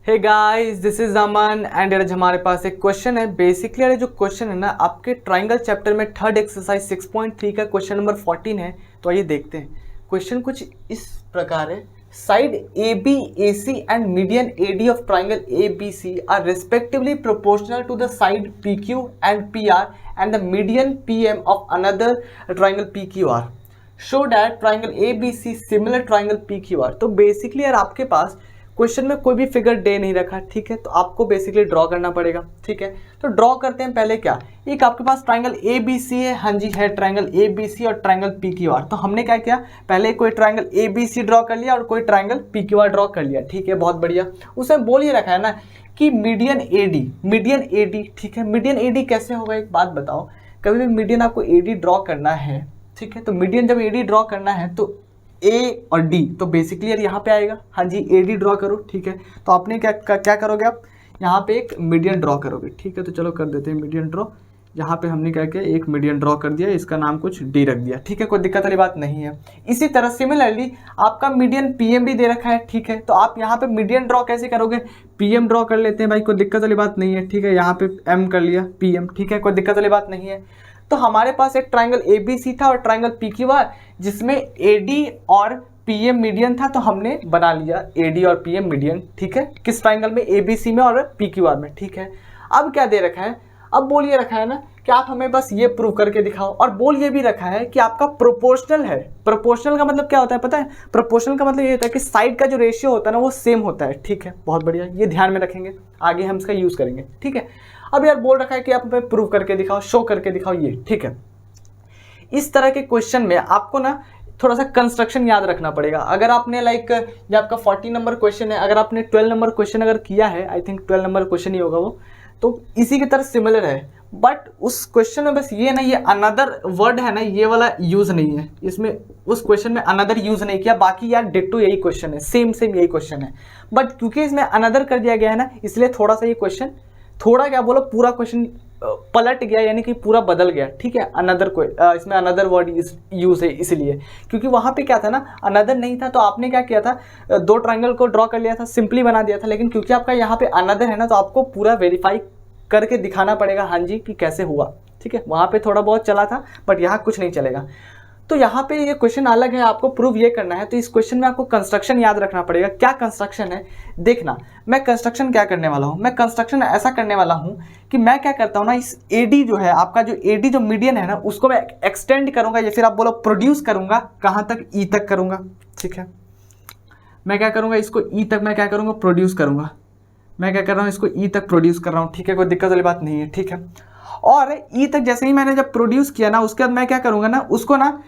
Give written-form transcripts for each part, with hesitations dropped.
Hey guys, this is Aman and आज हमारे पास एक क्वेश्चन है। बेसिकली अरे जो क्वेश्चन है ना आपके ट्राइंगल चैप्टर में थर्ड एक्सरसाइज 6.3 का क्वेश्चन नंबर 14 है। तो आइए देखते हैं। क्वेश्चन कुछ इस प्रकार है। Side A B A C and median A D of triangle A B C are respectively proportional to the side P Q and P R and the median P M of another triangle P Q R. Show that triangle A B C similar triangle P Q R. तो basically यार आपके पास question में कोई भी figure दे नहीं रखा, ठीक है, तो आपको बेसिकली ड्रॉ करना पड़ेगा। ठीक है, तो ड्रॉ करते हैं। पहले क्या, एक आपके पास ट्राइंगल ए बी सी है, हाँ जी है ट्राइंगल ए बी सी और ट्राइंगल पी क्यू आर। तो हमने क्या किया, पहले कोई triangle A B C draw कर लिया और कोई triangle P Q R draw कर लिया। ठीक है, बहुत बढ़िया। उसमें बोल ये रखा है ना कि मीडियन ए डी, ठीक है। मीडियन ए डी कैसे होगा, एक बात बताओ, कभी भी मीडियन आपको ए डी ड्रॉ करना है, ठीक है, तो मीडियन जब ए डी ड्रॉ करना है तो ए और डी, तो बेसिकली यार यहाँ पे आएगा, हाँ जी ए डी ड्रॉ करो। ठीक है, तो आपने क्या करोगे, आप यहाँ पे एक मीडियन ड्रॉ करोगे। ठीक है, तो चलो कर देते हैं मीडियन ड्रॉ। यहाँ पे हमने क्या किया, एक मीडियन ड्रॉ कर दिया, इसका नाम कुछ डी रख दिया। ठीक है, कोई दिक्कत वाली बात नहीं है। इसी तरह सिमिलरली आपका मीडियन पीएम भी दे रखा है। ठीक है, तो आप यहाँ पे मीडियन ड्रॉ कैसे करोगे, पीएम ड्रॉ कर लेते हैं भाई, कोई दिक्कत वाली बात नहीं है। ठीक है, यहाँ पे एम कर लिया पीएम, ठीक है, कोई दिक्कत वाली बात नहीं है। तो हमारे पास एक ट्राइंगल ए बी सी था और ट्राइंगल पी क्यू आर जिसमें ए डी और पीएम मीडियन था, तो हमने बना लिया ए डी और पीएम मीडियन। ठीक है, किस ट्राइंगल में, ए बी सी में और पी क्यू आर में। ठीक है, अब क्या दे रखा है, अब बोल ये रखा है ना कि आप हमें बस ये प्रूव करके दिखाओ, और बोल ये भी रखा है कि आपका प्रोपोर्शनल है। प्रोपोर्शनल का मतलब क्या होता है पता है, प्रोपोर्शनल का मतलब ये होता है कि साइड का जो रेशियो होता है ना वो सेम होता है। ठीक है, बहुत बढ़िया, ये ध्यान में रखेंगे, आगे हम इसका यूज करेंगे। ठीक है, अब यार बोल रखा है कि आप हमें प्रूव करके दिखाओ, शो करके दिखाओ ये। ठीक है, इस तरह के क्वेश्चन में आपको ना थोड़ा सा कंस्ट्रक्शन याद रखना पड़ेगा। अगर आपने लाइक ये आपका 40 नंबर क्वेश्चन है, अगर आपने 12 नंबर क्वेश्चन अगर किया है, आई थिंक 12 नंबर क्वेश्चन ही होगा वो, तो इसी की तरह सिमिलर है। बट उस क्वेश्चन में बस ये ना, ये अनदर वर्ड है ना, ये वाला यूज नहीं है इसमें, उस क्वेश्चन में अनदर यूज नहीं किया। बाकी यार डिट्टो यही क्वेश्चन है, सेम यही क्वेश्चन है, बट क्योंकि इसमें अनदर कर दिया गया है ना, इसलिए थोड़ा सा ये क्वेश्चन, थोड़ा क्या बोलो, पूरा क्वेश्चन पलट गया, यानी कि पूरा बदल गया। ठीक है, अनदर को इसमें अनदर वर्ड यूज है इसलिए, क्योंकि वहां पे क्या था ना, अनदर नहीं था, तो आपने क्या किया था, दो ट्राइंगल को ड्रॉ कर लिया था, सिंपली बना दिया था। लेकिन क्योंकि आपका यहाँ पे अनदर है ना, तो आपको पूरा वेरीफाई करके दिखाना पड़ेगा, हाँ जी, कि कैसे हुआ। ठीक है, वहां पे थोड़ा बहुत चला था, बट यहाँ कुछ नहीं चलेगा। तो यहाँ पे ये क्वेश्चन अलग है, आपको प्रूव ये करना है, तो इस क्वेश्चन में आपको कंस्ट्रक्शन याद रखना पड़ेगा। क्या कंस्ट्रक्शन है, देखना मैं कंस्ट्रक्शन क्या करने वाला हूँ। मैं कंस्ट्रक्शन ऐसा करने वाला हूँ कि मैं क्या करता हूँ ना, इस एडी जो है आपका, जो एडी जो मीडियन है ना, उसको मैं एक्सटेंड करूँगा, या फिर आप बोलो प्रोड्यूस करूँगा, कहाँ तक, ई तक करूँगा। ठीक है, मैं क्या करूँगा, इसको ई तक मैं क्या करूँगा, प्रोड्यूस करूँगा। मैं क्या कर रहा हूँ, इसको ई तक प्रोड्यूस कर रहा हूँ। ठीक है, कोई दिक्कत वाली बात नहीं है। ठीक है, और ई तक जैसे ही मैंने जब प्रोड्यूस किया ना, उसके बाद मैं क्या करूँगा ना, उसको ना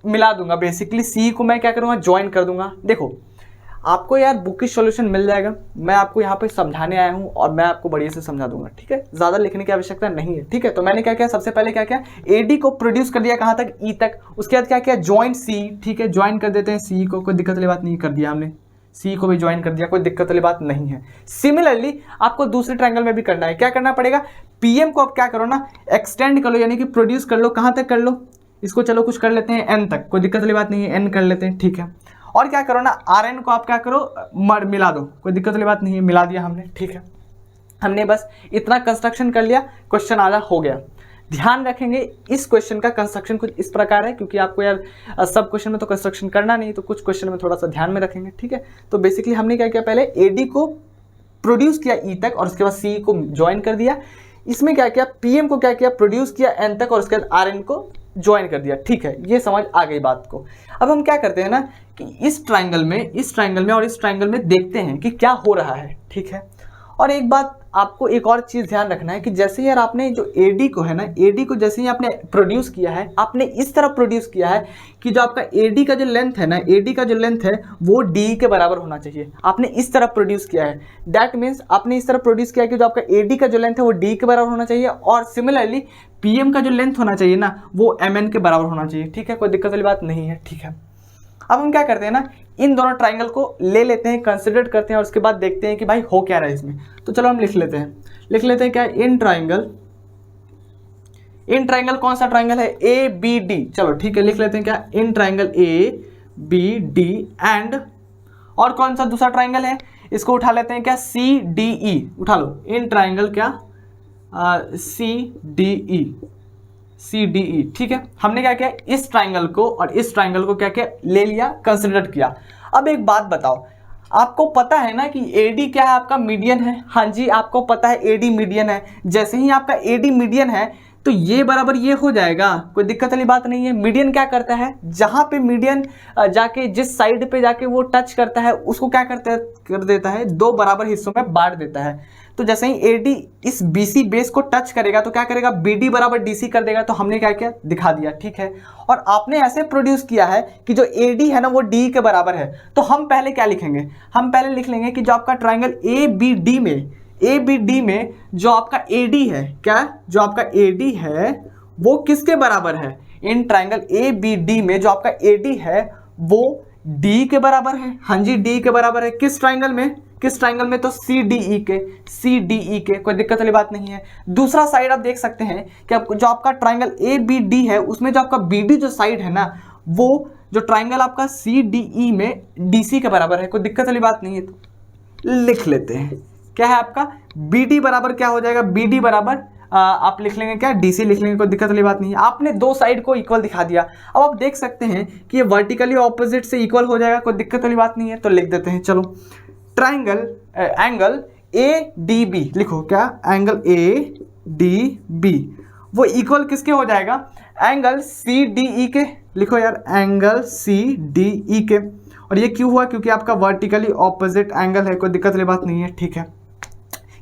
मिला दूंगा। बेसिकली सी को मैं क्या करूँगा, ज्वाइन कर दूंगा। देखो आपको यार बुक की सॉल्यूशन मिल जाएगा, मैं आपको यहाँ पे समझाने आया हूँ और मैं आपको बढ़िया से समझा दूंगा। ठीक है, ज़्यादा लिखने की आवश्यकता नहीं है। ठीक है, तो मैंने क्या किया, सबसे पहले क्या किया, ए डी को प्रोड्यूस कर दिया, कहाँ तक, ई तक। उसके बाद क्या किया, ज्वाइन सी। ठीक है, ज्वाइन कर देते हैं सी को, कोई दिक्कत वाली बात नहीं, कर दिया हमने, सी को भी ज्वाइन कर दिया, कोई दिक्कत वाली बात नहीं है। सिमिलरली आपको दूसरे ट्रायंगल में भी करना है। क्या करना पड़ेगा, पीएम को आप क्या करो ना, एक्सटेंड कर लो, यानी कि प्रोड्यूस कर लो, कहाँ तक कर लो, इसको चलो कुछ कर लेते हैं एन तक, कोई दिक्कत वाली बात नहीं है, एन कर लेते हैं। ठीक है, और क्या करो ना, आर एन को आप क्या करो, मिला दो, कोई दिक्कत वाली बात नहीं है, मिला दिया हमने। ठीक है, हमने बस इतना कंस्ट्रक्शन कर लिया, क्वेश्चन आधा हो गया। ध्यान रखेंगे इस क्वेश्चन का कंस्ट्रक्शन कुछ इस प्रकार है, क्योंकि आपको यार सब क्वेश्चन में तो कंस्ट्रक्शन करना नहीं, तो कुछ क्वेश्चन में थोड़ा सा ध्यान में रखेंगे। ठीक है, तो बेसिकली हमने क्या किया, पहले एडी को प्रोड्यूस किया ई तक, और उसके बाद सी को ज्वाइन कर दिया। इसमें क्या किया, पीएम को क्या किया, प्रोड्यूस किया एन तक, और उसके बाद आर एन को ज्वाइन कर दिया। ठीक है, ये समझ आ गई बात को। अब हम क्या करते हैं ना कि इस ट्राइंगल में और इस ट्राइंगल में देखते हैं कि क्या हो रहा है। ठीक है, और एक बात आपको एक और चीज़ ध्यान रखना है कि जैसे यार आपने जो एडी को है ना, एडी को जैसे ही आपने प्रोड्यूस किया है, आपने इस तरह प्रोड्यूस किया है कि जो आपका एडी का जो लेंथ है ना, एडी का जो लेंथ है वो डी के बराबर होना चाहिए। आपने इस तरह प्रोड्यूस किया है, दैट मीन्स आपने इस तरह प्रोड्यूस किया है कि जो आपका एडी का जो लेंथ है वो डी के बराबर होना चाहिए, और सिमिलरली पीएम का जो लेंथ होना चाहिए ना, वो एमएन के बराबर होना चाहिए। ठीक है, कोई दिक्कत वाली बात नहीं है। ठीक है, अब हम क्या करते हैं ना, इन दोनों ट्राइंगल को ले लेते हैं, कंसिडर करते हैं, और उसके बाद देखते हैं कि भाई हो क्या रहा है इसमें। तो चलो हम लिख लेते हैं क्या, इन ट्राइंगल कौन सा ट्राइंगल है, ए बी डी। चलो ठीक है, लिख लेते हैं क्या, इन triangle A B D and, और कौन सा दूसरा ट्राइंगल है, इसको उठा लेते हैं क्या, सी डी ई, उठा लो इन ट्राइंगल क्या सी डी ई, ठीक है। हमने क्या किया, इस ट्राइंगल को और इस ट्राइंगल को क्या किया, ले लिया, कंसिडर किया। अब एक बात बताओ, आपको पता है ना कि AD क्या है, आपका मीडियन है। हाँ जी, आपको पता है AD मीडियन है। जैसे ही आपका AD मीडियन है तो ये बराबर ये हो जाएगा, कोई दिक्कत वाली बात नहीं है। मीडियन क्या करता है, जहाँ पे मीडियन जाके जिस साइड पे जाके वो टच करता है उसको क्या कर देता है, दो बराबर हिस्सों में बांट देता है। तो जैसे ही AD इस BC बेस को टच करेगा तो क्या करेगा, BD बराबर DC कर देगा। तो हमने क्या किया, दिखा दिया, ठीक है। और आपने ऐसे प्रोड्यूस किया है कि जो AD है ना वो DE के बराबर है। तो हम पहले क्या लिखेंगे, हम पहले लिख लेंगे कि जो आपका ट्राइंगल ABD में जो आपका AD है, क्या जो आपका AD है वो किसके बराबर है, इन ट्राइंगल ABD में जो आपका AD है वो D के बराबर है। हाँ जी, D के बराबर है। किस ट्राइंगल में, तो CDE के, कोई दिक्कत वाली बात नहीं है। दूसरा साइड आप देख सकते हैं कि जो आपका ट्राइंगल ABD है उसमें जो आपका BD जो साइड है ना, वो जो ट्राइंगल आपका CDE में DC के बराबर है। कोई दिक्कत वाली बात नहीं है, तो लिख लेते हैं क्या है आपका BD बराबर क्या हो जाएगा, BD बराबर आप लिख लेंगे क्या, DC लिख लेंगे, कोई दिक्कत वाली बात नहीं है। आपने दो साइड को इक्वल दिखा दिया। अब आप देख सकते हैं कि ये वर्टिकली ऑपोजिट से इक्वल हो जाएगा, कोई दिक्कत वाली बात नहीं है। तो लिख देते हैं, चलो ट्राइंगल एंगल ADB लिखो, क्या एंगल ADB वो इक्वल किसके हो जाएगा, एंगल CDE के। लिखो यार एंगल CDE के। और ये क्यों हुआ, क्योंकि आपका वर्टिकली ऑपोजिट एंगल है, कोई दिक्कत वाली बात नहीं है, ठीक है।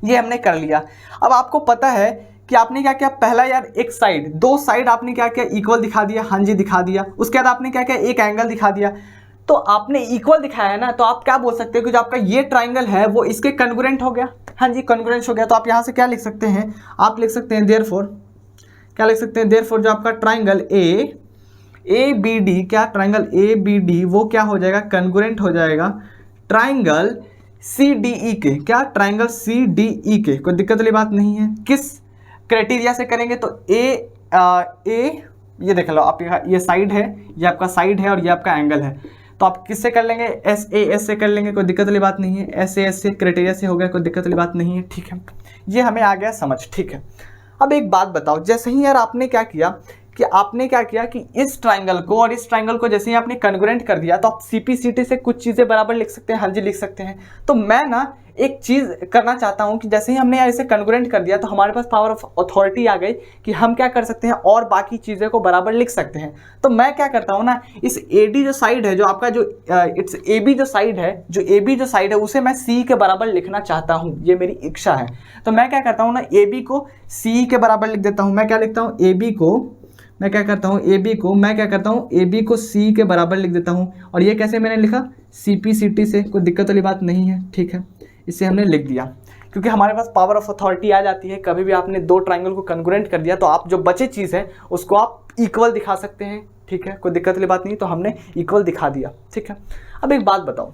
ये हमने कर लिया। अब आपको पता है कि आपने क्या किया, पहला यार एक साइड, दो साइड आपने क्या किया, इक्वल दिखा दिया। हाँ जी, दिखा दिया। उसके बाद आपने क्या किया, एक एंगल दिखा दिया। तो आपने इक्वल दिखाया है ना, तो आप क्या बोल सकते हो कि जो आपका ये ट्राइंगल है वो इसके कॉन्ग्रुएंट हो गया। हाँ जी, कॉन्ग्रुएंट हो गया। तो आप यहाँ से क्या लिख सकते हैं, आप लिख सकते हैं देयरफॉर, क्या लिख सकते हैं, देयरफॉर जो आपका ट्राइंगल ABD, क्या ट्राइंगल ABD वो क्या हो जाएगा, कॉन्ग्रुएंट हो जाएगा ट्राइंगल CDE के। क्या ट्राइंगल CDE के, कोई दिक्कत वाली बात नहीं है। किस क्राइटेरिया से करेंगे, तो ये देख लो आप, ये साइड है, ये आपका साइड है और ये आपका एंगल है। तो आप किससे कर लेंगे, SAS से कर लेंगे, कोई दिक्कत वाली बात नहीं है। SAS से क्राइटेरिया से हो गया, कोई दिक्कत वाली बात नहीं है, ठीक है। ये हमें आ गया समझ, ठीक है। अब एक बात बताओ, जैसे ही यार आपने क्या किया कि इस ट्राइंगल को और इस ट्राइंगल को जैसे ही आपने कॉन्ग्रुएंट कर दिया, तो आप CPCT से कुछ चीज़ें बराबर लिख सकते हैं। हाँ जी, लिख सकते हैं। तो मैं ना एक चीज़ करना चाहता हूँ कि जैसे ही हमने यार इसे कॉन्ग्रुएंट कर दिया तो हमारे पास पावर ऑफ अथॉरिटी आ गई कि हम क्या कर सकते हैं और बाकी चीज़ें को बराबर लिख सकते हैं। तो मैं क्या करता हूँ ना, इस AD जो साइड है, जो आपका जो इट्स AB जो साइड है, उसे मैं C के बराबर लिखना चाहता हूँ, ये मेरी इच्छा है। तो मैं क्या करता हूँ ना, AB को C के बराबर लिख देता हूँ। मैं क्या लिखता हूँ, AB को C के बराबर लिख देता हूँ। और ये कैसे मैंने लिखा, CPCT से, कोई दिक्कत वाली बात नहीं है, ठीक है। इसे हमने लिख दिया क्योंकि हमारे पास पावर ऑफ अथॉरिटी आ जाती है। कभी भी आपने दो ट्राइंगल को कॉन्ग्रुएंट कर दिया तो आप जो बचे चीज़ है उसको आप इक्वल दिखा सकते हैं, ठीक है, कोई दिक्कत वाली बात नहीं। तो हमने इक्वल दिखा दिया, ठीक है। अब एक बात बताओ,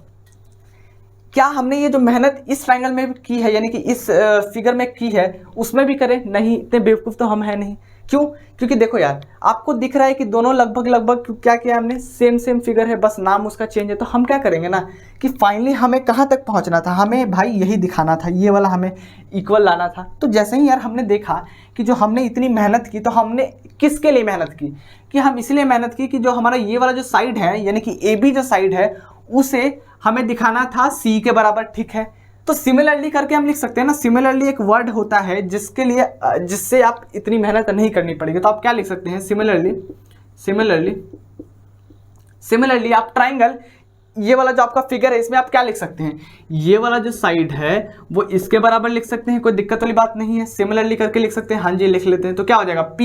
क्या हमने ये जो मेहनत इस ट्राइंगल में की है, यानी कि इस फिगर में की है, उसमें भी करें? नहीं, इतने बेवकूफ़ तो हम है नहीं। क्यों? क्योंकि देखो यार, आपको दिख रहा है कि दोनों लगभग क्या किया हमने, सेम फिगर है, बस नाम उसका चेंज है। तो हम क्या करेंगे ना कि फाइनली हमें कहाँ तक पहुँचना था, हमें भाई यही दिखाना था, ये वाला हमें इक्वल लाना था। तो जैसे ही यार हमने देखा कि जो हमने इतनी मेहनत की, तो हमने किसके लिए मेहनत की, कि हम इसलिए मेहनत की कि जो हमारा ये वाला जो साइड है, यानी कि AB जो साइड है, उसे हमें दिखाना था C के बराबर, ठीक है। तो सिमिलरली करके हम लिख सकते हैं ना। सिमिलरली एक वर्ड होता है जिससे आप इतनी मेहनत नहीं करनी पड़ेगी। तो आप क्या लिख सकते हैं, सिमिलरली आप ट्राइंगल, ये वाला जो आपका फिगर है, इसमें आप क्या लिख सकते हैं, ये वाला जो साइड है वो इसके बराबर लिख सकते हैं, कोई दिक्कत वाली बात नहीं है। सिमिलरली करके लिख सकते हैं। हाँ जी, लिख लेते हैं। तो क्या हो जाएगा,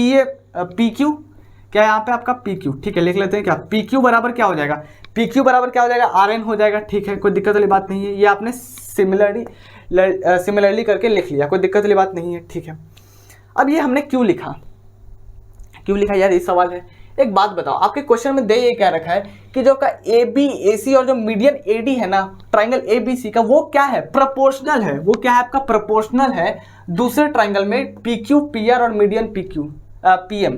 PQ, क्या यहाँ पे आपका PQ, ठीक है, लिख लेते हैं। क्या PQ बराबर क्या हो जाएगा, PQ बराबर क्या हो जाएगा, RN हो जाएगा, ठीक है, कोई दिक्कत वाली बात नहीं है। ये आपने सिमिलरली करके लिख लिया, कोई दिक्कत वाली बात नहीं है, ठीक है। अब ये हमने क्यों लिखा यार, ये सवाल है। एक बात बताओ, आपके क्वेश्चन में दे ये क्या रखा है कि जो का AB AC और जो मीडियन AD है ना ट्राइंगल ABC का, वो क्या है, प्रोपोर्शनल है। वो क्या है आपका, प्रोपोर्शनल है दूसरे ट्राइंगल में PQ PR और मीडियन PM।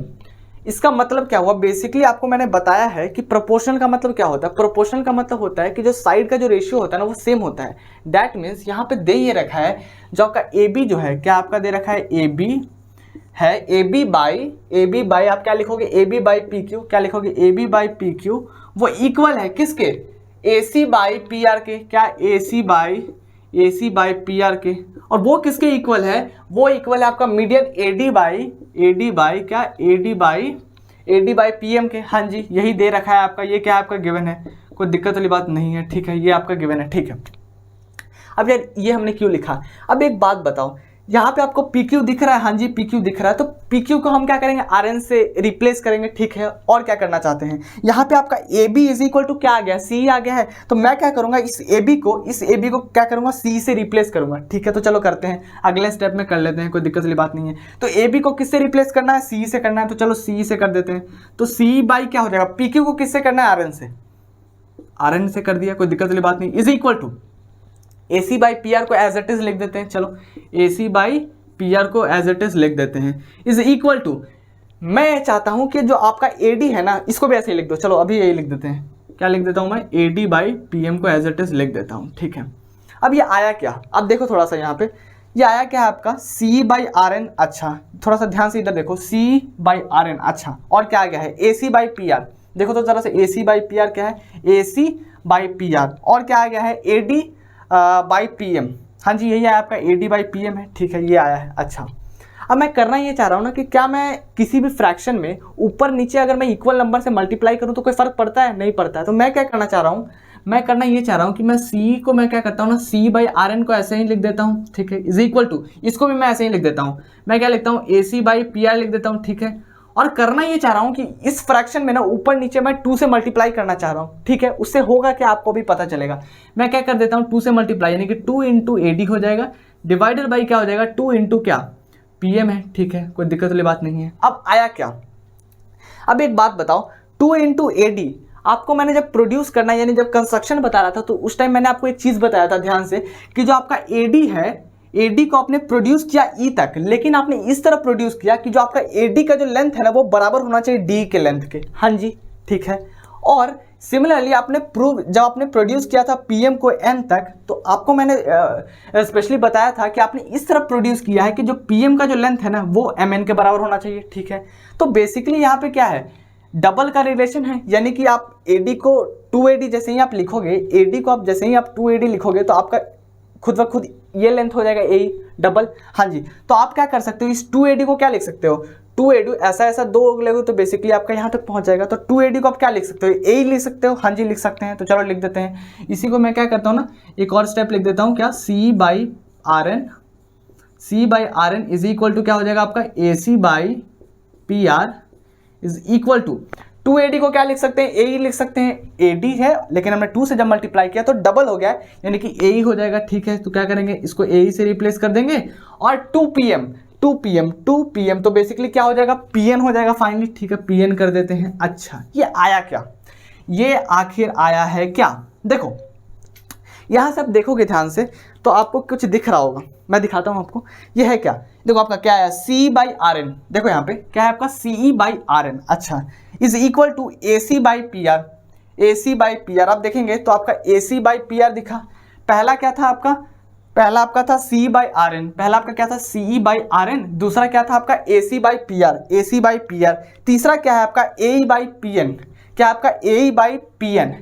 इसका मतलब क्या हुआ, बेसिकली आपको मैंने बताया है कि प्रोपोर्शनल का मतलब क्या होता है। प्रोपोर्शनल का मतलब होता है कि जो साइड का जो रेशियो होता है ना वो सेम होता है। दैट मीन्स यहाँ पे दे ये रखा है जो आपका ए बी जो है, क्या आपका दे रखा है ए बी है, ए बी बाई आप क्या लिखोगे, A B by P Q, क्या लिखोगे A B by P Q, वो इक्वल है किसके, A C by P R के, क्या A C by P R के। और वो किसके इक्वल है, वो इक्वल है आपका मीडियन ए डी बाई क्या A D by P M के। हाँ जी, यही दे रखा है आपका, ये क्या आपका गिवन है, कोई दिक्कत वाली बात नहीं है, ठीक है, ये आपका गिवन है, ठीक है। अब यार ये हमने क्यों लिखा, अब एक बात बताओ, यहाँ पे आपको PQ दिख रहा है, हाँ जी PQ दिख रहा है, तो PQ को हम क्या करेंगे, RN से रिप्लेस करेंगे, ठीक है। और क्या करना चाहते हैं, यहाँ पे आपका AB इज इक्वल टू क्या आ गया, C आ गया है, तो मैं क्या करूँगा, इस AB को क्या करूँगा, C से रिप्लेस करूँगा, ठीक है। तो चलो करते हैं, अगले स्टेप में कर लेते हैं, कोई दिक्कत वाली बात नहीं है। तो AB को किससे रिप्लेस करना है, C से करना है, तो चलो C से कर देते हैं। तो C बाई क्या हो जाएगा, PQ को किससे करना है, RN से कर दिया, कोई दिक्कत वाली बात नहीं, is equal to AC by P R को एज इट इज लिख देते हैं, चलो AC बाई पी आर को एज इट इज लिख देते हैं, इज इक्वल टू, मैं चाहता हूं कि जो आपका AD है ना इसको भी ऐसे ही लिख दो, चलो अभी यही लिख देते हैं, क्या लिख देता हूं मैं, AD बाई PM को एज इट इज लिख देता हूं, ठीक है। अब ये आया क्या, अब देखो थोड़ा सा यहाँ पे, ये आया क्या है आपका C बाई RN, अच्छा थोड़ा सा ध्यान से इधर देखो, C बाई RN, अच्छा, और क्या आ गया है AC बाई PR, देखो तो जरा से AC बाई PR क्या है, AC बाई PR, और क्या आ गया है AD बाई PM, हाँ जी यही आया आपका AD बाई PM है, ठीक है, ये आया है। अच्छा, अब मैं करना ये चाह रहा हूँ ना कि क्या मैं किसी भी फ्रैक्शन में ऊपर नीचे अगर मैं इक्वल नंबर से मल्टीप्लाई करूँ तो कोई फर्क पड़ता है, नहीं पड़ता है। तो मैं क्या करना चाह रहा हूँ, मैं करना ये चाह रहा हूँ कि मैं C को मैं क्या करता हूँ ना, C बाई RN को ऐसे ही लिख देता हूँ, ठीक है, इज इक्वल टू, इसको भी मैं ऐसे ही लिख देता हूँ, मैं क्या लिखता हूँ, AC बाई PR लिख देता हूँ, ठीक है। और करना ये चाह रहा हूँ कि इस फ्रैक्शन में ना ऊपर नीचे मैं 2 से मल्टीप्लाई करना चाह रहा हूँ, ठीक है, उससे होगा क्या आपको भी पता चलेगा। मैं क्या कर देता हूँ, 2 से मल्टीप्लाई, यानी कि 2 इंटू AD हो जाएगा, डिवाइडेड बाई क्या हो जाएगा, 2 इंटू क्या PM है, ठीक है, कोई दिक्कत वाली बात नहीं है। अब आया क्या, अब एक बात बताओ, 2 इंटू AD आपको मैंने जब प्रोड्यूस करना यानी जब कंस्ट्रक्शन बता रहा था तो उस टाइम मैंने आपको एक चीज़ बताया था ध्यान से, कि जो आपका AD है, AD को आपने प्रोड्यूस किया E तक, लेकिन आपने इस तरह प्रोड्यूस किया कि जो आपका AD का जो लेंथ है ना वो बराबर होना चाहिए D के लेंथ के, हाँ जी ठीक है। और सिमिलरली आपने जब आपने प्रोड्यूस किया था PM को N तक, तो आपको मैंने स्पेशली बताया था कि आपने इस तरह प्रोड्यूस किया है कि जो PM का जो लेंथ है ना वो MN के बराबर होना चाहिए, ठीक है। तो बेसिकली यहाँ पे क्या है, डबल का रिलेशन है, यानी कि आप AD को 2AD जैसे ही आप लिखोगे, AD को आप जैसे ही आप 2AD लिखोगे तो आपका खुद ब खुद ये लेंथ हो जाएगा AE डबल, हाँ जी। तो आप क्या कर सकते हो, इस 2AD को क्या लिख सकते हो, 2AD ऐसा दो लोगे तो बेसिकली आपका यहाँ तक पहुँच जाएगा। तो 2AD को आप क्या लिख सकते हो, AE लिख सकते हो, हाँ जी लिख सकते हैं। तो चलो लिख देते हैं, इसी को मैं क्या करता हूँ ना, एक और स्टेप लिख देता हूँ, क्या C by RN is equal to क्या हो जाएगा आपका AC by PR is equal to 2AD को क्या लिख सकते हैं, AE लिख सकते हैं, AD है लेकिन हमने 2 से जब मल्टीप्लाई किया तो डबल हो गया है, यानी कि AE हो जाएगा, ठीक है। तो क्या करेंगे, इसको AE से रिप्लेस कर देंगे, और 2PM तो बेसिकली क्या हो जाएगा, PN हो जाएगा फाइनली, ठीक है, PN कर देते हैं। अच्छा, ये आया क्या, ये आखिर आया है क्या, देखो यहाँ से आप देखोगे ध्यान से तो आपको कुछ दिख रहा होगा, मैं दिखाता हूँ आपको। ये है क्या, देखो आपका क्या है, C बाई RN, देखो यहाँ पे क्या है आपका CE बाई RN, अच्छा is equal to AC by PR। आप देखेंगे तो आपका AC बाई PR दिखा, पहला क्या था आपका, पहला आपका था C बाई RN, पहला आपका क्या था CE बाई RN, दूसरा क्या था आपका AC बाई PR, तीसरा क्या है आपका AE बाई PN, क्या आपका AE by PN।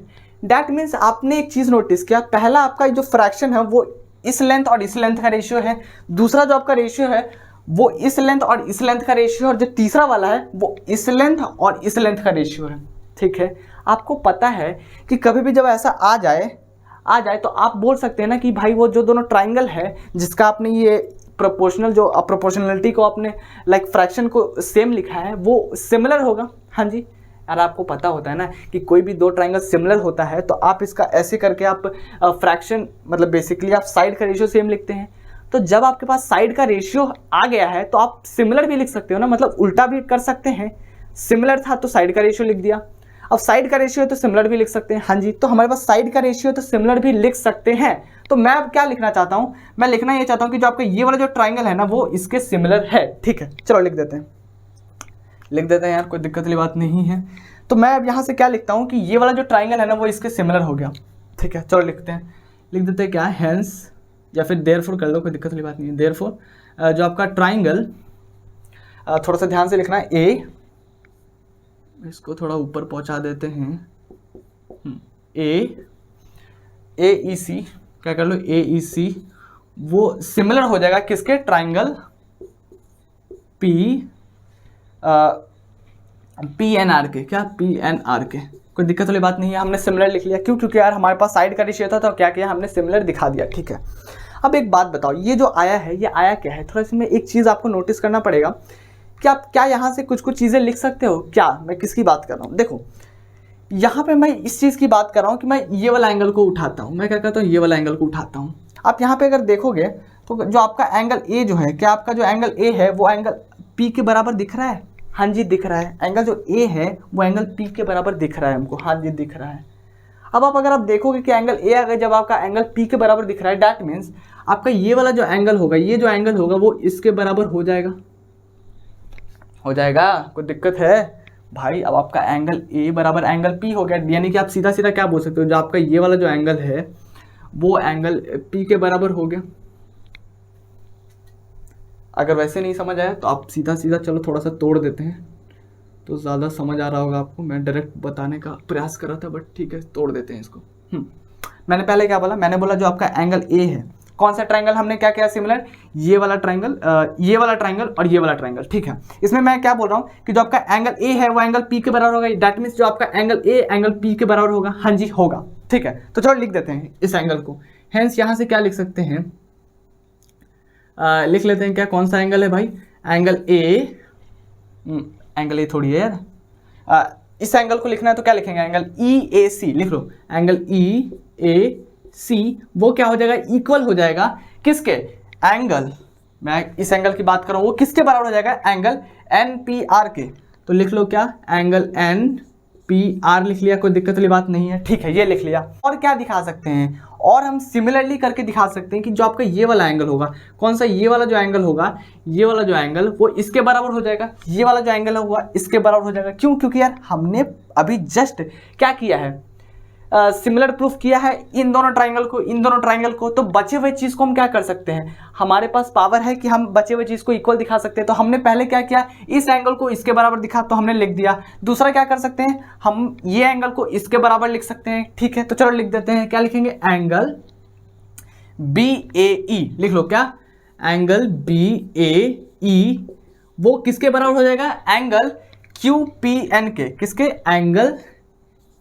That means आपने एक चीज़ नोटिस किया, पहला आपका जो फ्रैक्शन है वो इस लेंथ और इस लेंथ का रेशियो है, दूसरा जो आपका रेशियो है वो इस लेंथ और इस लेंथ का रेशियो है, और जो तीसरा वाला है वो इस लेंथ और इस लेंथ का रेशियो है, ठीक है। आपको पता है कि कभी भी जब ऐसा आ जाए तो आप बोल सकते हैं ना कि भाई वो जो दोनों ट्राइंगल है जिसका आपने ये प्रोपोर्शनलिटी को आपने लाइक फ्रैक्शन को सेम लिखा है वो सिमिलर होगा, हाँ जी। यार आपको पता होता है ना कि कोई भी दो ट्राइंगल सिमिलर होता है तो आप इसका ऐसे करके आप फ्रैक्शन मतलब बेसिकली आप साइड का रेशियो सेम लिखते हैं। तो जब आपके पास साइड का रेशियो आ गया है तो आप सिमिलर भी लिख सकते हो ना, मतलब उल्टा भी कर सकते हैं, सिमिलर था तो साइड का रेशियो लिख दिया, अब साइड का रेशियो है तो सिमिलर भी लिख सकते हैं, हाँ जी। तो हमारे पास साइड का रेशियो है तो सिमिलर भी लिख सकते हैं। तो मैं अब क्या लिखना चाहता हूँ, मैं लिखना ये चाहता हूँ कि जो आपका ये वाला जो ट्राइंगल है ना वो इसके सिमिलर है, ठीक है। चलो लिख देते हैं, लिख देते हैं यार, कोई दिक्कत वाली बात नहीं है। तो मैं अब यहाँ से क्या लिखता हूँ कि ये वाला जो ट्राइंगल है ना वो इसके सिमिलर हो गया, ठीक है। चलो लिखते हैं, लिख देते हैं क्या, हैंस या फिर देयरफॉर कर लो, कोई दिक्कत वाली बात नहीं है। देयरफॉर जो आपका ट्राइंगल, थोड़ा सा ध्यान से लिखना है, ए, इसको थोड़ा ऊपर पहुँचा देते हैं, ए ई सी, क्या कर लो, ए ई सी, वो सिमिलर हो जाएगा किसके, ट्राइंगल पी एन आर के, क्या, पी एन आर के। कोई दिक्कत वाली बात नहीं है, हमने सिमिलर लिख लिया, क्यों, क्योंकि यार हमारे पास साइड का रेशियो था तो क्या किया हमने, सिमिलर दिखा दिया, ठीक है। अब एक बात बताओ, ये जो आया है ये आया क्या है, थोड़ा सी में एक चीज़ आपको नोटिस करना पड़ेगा कि आप क्या यहाँ से कुछ कुछ चीज़ें लिख सकते हो क्या। मैं किसकी बात कर रहा हूँ, देखो यहाँ पे मैं इस चीज़ की बात कर रहा हूँ कि मैं ये वाला एंगल को उठाता हूँ, मैं क्या करता हूँ, ये वाला एंगल को उठाता हूँ। आप यहाँ पे अगर देखोगे तो जो आपका एंगल ए जो है, क्या आपका जो एंगल ए है वो एंगल पी के बराबर दिख रहा है, हाँ जी दिख रहा है। एंगल जो ए है वो एंगल पी के बराबर दिख रहा है हमको, हाँ जी दिख रहा है। अब आप अगर आप देखोगे कि एंगल ए अगर जब आपका एंगल पी के बराबर दिख रहा है, डैट मीन्स आपका ये वाला जो एंगल होगा, ये जो एंगल होगा वो इसके बराबर हो जाएगा, हो जाएगा, कोई दिक्कत है भाई। अब आपका एंगल ए बराबर एंगल पी हो गया, यानी कि आप सीधा सीधा क्या बोल सकते हो, जो आपका ये वाला जो एंगल है वो एंगल पी के बराबर हो गया। अगर वैसे नहीं समझ आया तो आप सीधा सीधा चलो थोड़ा सा तोड़ देते हैं तो ज़्यादा समझ आ रहा होगा आपको। मैं डायरेक्ट बताने का प्रयास कर रहा था, बट ठीक है तोड़ देते हैं इसको। मैंने पहले क्या बोला, मैंने बोला जो आपका एंगल ए है, कौन सा ट्रायंगल हमने क्या किया सिमिलर, ये वाला ट्रायंगल, ये वाला ट्रायंगल और ये वाला ट्रायंगल, ठीक है। इसमें मैं क्या बोल रहा हूँ कि जो आपका एंगल ए है वो एंगल पी के बराबर होगा, दैट मीन्स जो आपका एंगल ए एंगल पी के बराबर होगा, हाँ जी होगा, ठीक है। तो चलो लिख देते हैं इस एंगल को, हेंस यहाँ से क्या लिख सकते हैं, लिख लेते हैं क्या, कौन सा एंगल है भाई, एंगल ए, एंगल ए थोड़ी है यार, इस एंगल को लिखना है तो क्या लिखेंगे, एंगल ई ए सी लिख लो, एंगल ई ए सी वो क्या हो जाएगा, इक्वल हो जाएगा किसके, एंगल, मैं इस एंगल की बात कर रहा हूँ वो किसके बराबर हो जाएगा, एंगल एन पी आर के। तो लिख लो क्या, एंगल एन पी आर लिख लिया, कोई दिक्कत वाली बात नहीं है, ठीक है ये लिख लिया। और क्या दिखा सकते हैं, और हम सिमिलरली करके दिखा सकते हैं कि जो आपका ये वाला एंगल होगा, कौन सा, ये वाला जो एंगल होगा, ये वाला जो एंगल वो इसके बराबर हो जाएगा, ये वाला जो एंगल होगा इसके बराबर हो जाएगा। क्यों, क्योंकि यार हमने अभी जस्ट क्या किया है, सिमिलर प्रूफ किया है इन दोनों ट्राइंगल को, तो बचे हुए चीज़ को हम क्या कर सकते हैं, हमारे पास पावर है कि हम बचे हुए चीज़ को इक्वल दिखा सकते हैं। तो हमने पहले क्या किया, इस एंगल को इसके बराबर दिखा तो हमने लिख दिया। दूसरा क्या कर सकते हैं, हम ये एंगल को इसके बराबर लिख सकते हैं, ठीक है। तो चलो लिख देते हैं, क्या लिखेंगे, एंगल बी ए ई लिख लो, क्या, एंगल बी ए ई वो किसके बराबर हो जाएगा, एंगल क्यू पी एन के, किसके, एंगल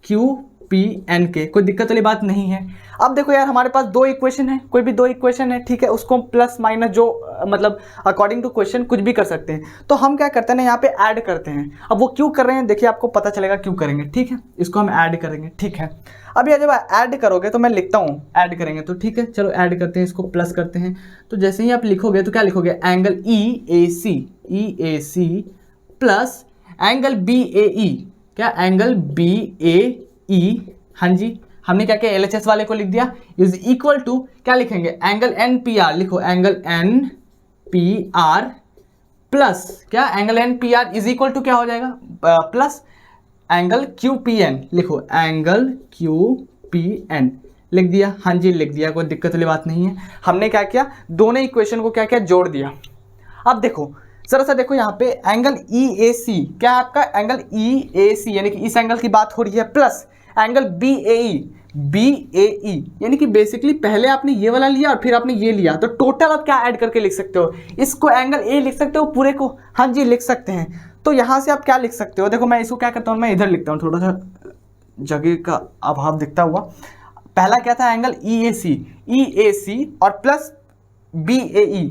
क्यू पी एन के। कोई दिक्कत वाली बात नहीं है। अब देखो यार हमारे पास दो इक्वेशन है, कोई भी दो इक्वेशन है, ठीक है, उसको प्लस माइनस जो मतलब अकॉर्डिंग टू क्वेश्चन कुछ भी कर सकते हैं। तो हम क्या करते हैं ना, यहाँ पे ऐड करते हैं। अब वो क्यों कर रहे हैं देखिए, आपको पता चलेगा क्यों करेंगे, ठीक है। इसको हम ऐड करेंगे, ठीक है। अब यार जब ऐड करोगे तो मैं लिखता हूँ ऐड करेंगे तो, ठीक है। चलो ऐड करते हैं, इसको प्लस करते हैं। तो जैसे ही आप लिखोगे तो क्या लिखोगे, एंगल ई ए सी प्लस एंगल बी ए ई, क्या, एंगल बी ए ई, हाँ जी हमने क्या किया, LHS वाले को लिख दिया, इज इक्वल टू क्या लिखेंगे, एंगल एन पी आर लिखो, angle N P R plus क्या, angle N P R is equal to क्या हो जाएगा, plus angle Q P N लिखो, एंगल क्यू पी एन लिख दिया, हाँ जी लिख दिया, कोई दिक्कत वाली बात नहीं है। हमने क्या किया, दोनों इक्वेशन को क्या किया, जोड़ दिया। अब देखो जरा सा देखो यहाँ पे एंगल ई ए सी, क्या है आपका, एंगल ई ए सी यानी कि इस एंगल की बात हो रही है, प्लस एंगल बी ए ई यानी कि बेसिकली पहले आपने ये वाला लिया और फिर आपने ये लिया, तो टोटल आप क्या ऐड करके लिख सकते हो, इसको एंगल ए लिख सकते हो पूरे को, हाँ जी लिख सकते हैं। तो यहाँ से आप क्या लिख सकते हो, देखो मैं इसको क्या करता हूँ, मैं इधर लिखता हूँ, थोड़ा सा जगह का अभाव दिखता हुआ। पहला क्या था, एंगल ई ए सी और प्लस बी ए ई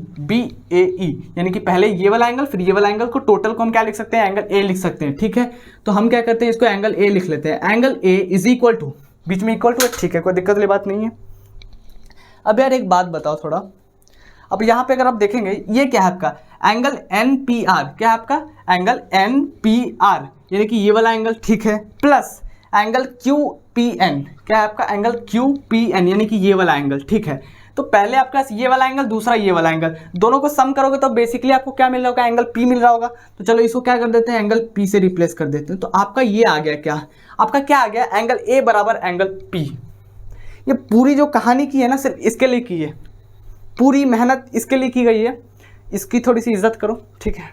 यानी कि पहले ये वाला एंगल फिर ये वाला एंगल को टोटल को हम क्या लिख सकते हैं, एंगल ए लिख सकते हैं, ठीक है। तो हम क्या करते हैं, इसको एंगल ए लिख लेते हैं, angle A is equal to, बीच में इक्वल टू है, ठीक है, कोई दिक्कत वाली बात नहीं है। अब यार एक बात बताओ थोड़ा, अब यहाँ पे अगर आप देखेंगे ये क्या है आपका, एंगल एन पी आर, क्या है आपका, एंगल एन पी आर यानी कि ये वाला एंगल, ठीक है, plus angle Q P N, क्या है आपका, एंगल क्यू पी एन यानी कि ये वाला एंगल, ठीक है। तो पहले आपका ये वाला एंगल, दूसरा ये वाला एंगल, दोनों को सम करोगे तो बेसिकली आपको क्या मिल रहा होगा, एंगल पी मिल रहा होगा। तो चलो इसको क्या कर देते हैं, एंगल पी से रिप्लेस कर देते हैं। तो आपका ये आ गया क्या, आपका क्या आ गया, एंगल ए बराबर एंगल पी। ये पूरी जो कहानी की है ना सिर्फ इसके लिए की है, पूरी मेहनत इसके लिए की गई है, इसकी थोड़ी सी इज्जत करो, ठीक है।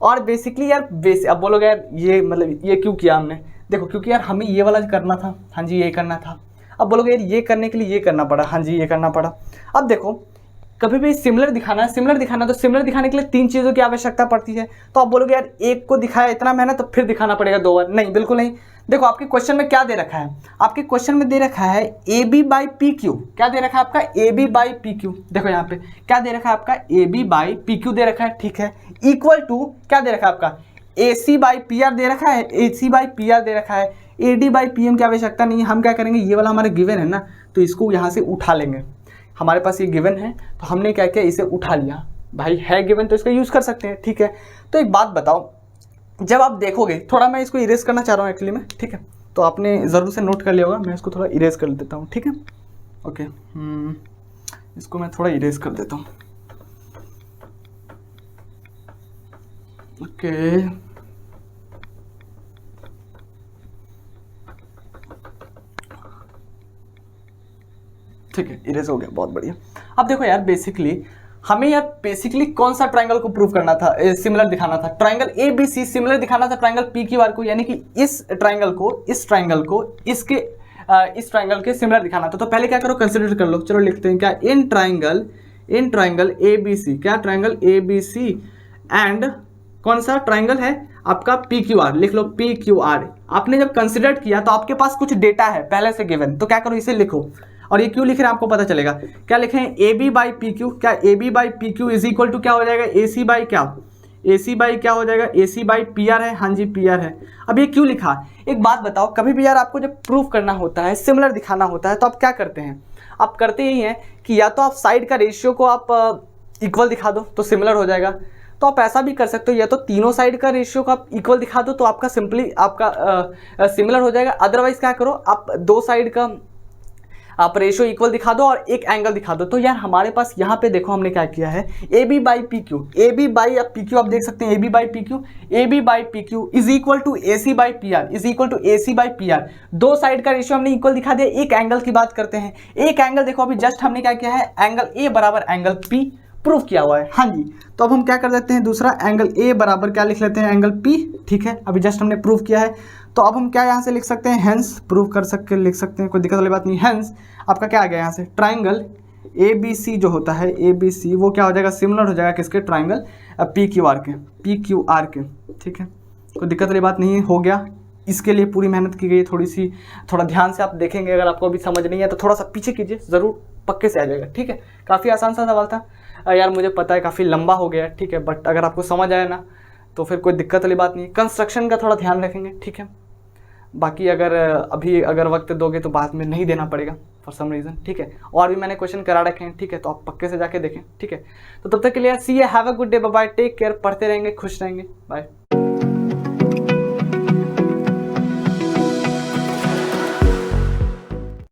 और बेसिकली यार अब बोलोगे यार ये मतलब ये क्यों किया हमने, देखो क्योंकि यार हमें ये वाला करना था, हाँ जी ये करना था। अब बोलोगे यार ये करने के लिए ये करना पड़ा, हाँ जी ये करना पड़ा। अब देखो कभी भी सिमिलर दिखाना है, सिमिलर दिखाना, तो सिमिलर दिखाने के लिए 3 चीज़ों की आवश्यकता पड़ती है। तो आप बोलोगे यार एक को दिखाया इतना मेहनत तो फिर दिखाना पड़ेगा 2 बार, नहीं बिल्कुल नहीं। देखो आपके क्वेश्चन में क्या दे रखा है, आपके क्वेश्चन में दे रखा है A B by P Q. क्या दे रखा है आपका, A B by P Q. देखो यहाँ पे क्या दे रखा है आपका, A B by P Q दे रखा है, ठीक है। इक्वल टू क्या दे रखा है आपका, A C by P R दे रखा है, A C by P R दे रखा है। A D by P M की आवश्यकता नहीं है। हम क्या करेंगे, ये वाला हमारे गिवन है ना, तो इसको यहाँ से उठा लेंगे। हमारे पास ये गिवन है तो हमने क्या किया, इसे उठा लिया। भाई है गिवन तो इसका यूज़ कर सकते हैं, ठीक है। तो एक बात बताओ, जब आप देखोगे, थोड़ा मैं इसको इरेज करना चाह रहा हूँ एक्चुअली में, ठीक है। तो आपने ज़रूर से नोट कर लिया होगा, मैं इसको थोड़ा इरेज कर देता हूँ, ठीक है। ओके इसको मैं थोड़ा इरेज कर देता हूँ। ओके ठीक है, इरेज हो गया, बहुत बढ़िया। अब देखो यार बेसिकली हमें यार बेसिकली कौन सा ट्रायंगल को प्रूव करना था, सिमिलर दिखाना था। Triangle A B C similar दिखाना था ट्रायंगल पी क्यू आर को, यानी कि इस ट्रायंगल को इसके इस ट्रायंगल के सिमिलर दिखाना था। तो पहले क्या करो, कंसिडर कर लो। चलो लिखते हैं क्या, in triangle A B C, क्या triangle A B C and कौन सा ट्रायंगल है आपका पी क्यू आर, लिख लो पी क्यू आर। आपने जब कंसिडर किया तो आपके पास कुछ डेटा है पहले से गिवन, तो क्या करो इसे लिखो। और ये क्यों लिख रहे हैं आपको पता चलेगा। क्या लिखें, A B by P Q, क्या A B by P Q is equal to क्या हो जाएगा, ए सी बाई क्या, ए सी बाई क्या हो जाएगा, ए सी बाई पी आर है, हाँ जी पी आर है। अब ये क्यों लिखा, एक बात बताओ, कभी भी यार आपको जब प्रूफ करना होता है, सिमिलर दिखाना होता है, तो आप क्या करते हैं, आप करते यही हैं कि या तो आप साइड का रेशियो को आप इक्वल दिखा दो तो सिमिलर हो जाएगा। तो आप ऐसा भी कर सकते हो, या तो तीनों साइड का रेशियो को आप इक्वल दिखा दो तो आपका सिंपली आपका सिमिलर हो जाएगा। अदरवाइज क्या करो, आप 2 साइड का आप रेशियो इक्वल दिखा दो और एक एंगल दिखा दो। तो यार हमारे पास यहाँ पे देखो हमने क्या किया है, A B by P Q, A B by अब पी क्यू आप देख सकते हैं, A B by P Q, A B by P Q is equal to A C by P R, is equal to A C by P R. 2 side का ratio हमने equal दिखा दिया। एक angle की बात करते हैं, एक एंगल देखो अभी जस्ट हमने क्या किया है, एंगल ए बराबर एंगल पी प्रूफ किया हुआ है, हाँ जी। तो अब हम क्या कर देते हैं, दूसरा एंगल ए बराबर क्या लिख लेते हैं, एंगल पी, ठीक है। अभी जस्ट हमने प्रूफ किया है, तो अब हम क्या यहाँ से लिख सकते हैं, हेंस प्रूफ कर सकते लिख सकते हैं, कोई दिक्कत वाली बात नहीं। हेंस आपका क्या आ गया यहाँ से, ट्राइंगल ए बी सी जो होता है, ए बी सी वो क्या हो जाएगा, सिमिलर हो जाएगा किसके, ट्राइंगल पी क्यू आर के, पी क्यू आर के, ठीक है। कोई दिक्कत वाली बात नहीं है, हो गया। इसके लिए पूरी मेहनत की गई, थोड़ा ध्यान से आप देखेंगे। अगर आपको अभी समझ नहीं है तो थोड़ा सा पीछे कीजिए, ज़रूर पक्के से आ जाएगा, ठीक है। काफ़ी आसान सा सवाल था यार, मुझे पता है काफ़ी लंबा हो गया, ठीक है, बट अगर आपको समझ आया ना तो फिर कोई दिक्कत वाली बात नहीं है। कंस्ट्रक्शन का थोड़ा ध्यान रखेंगे, ठीक है। बाकी अगर वक्त दोगे तो बाद में नहीं देना पड़ेगा फॉर सम रीज़न, ठीक है। और भी मैंने क्वेश्चन करा रखे हैं, ठीक है, तो आप पक्के से जाके देखें, ठीक है। तो तब तक के लिए see you, have a good day, bye bye, take care, पढ़ते रहेंगे, खुश रहेंगे, बाय।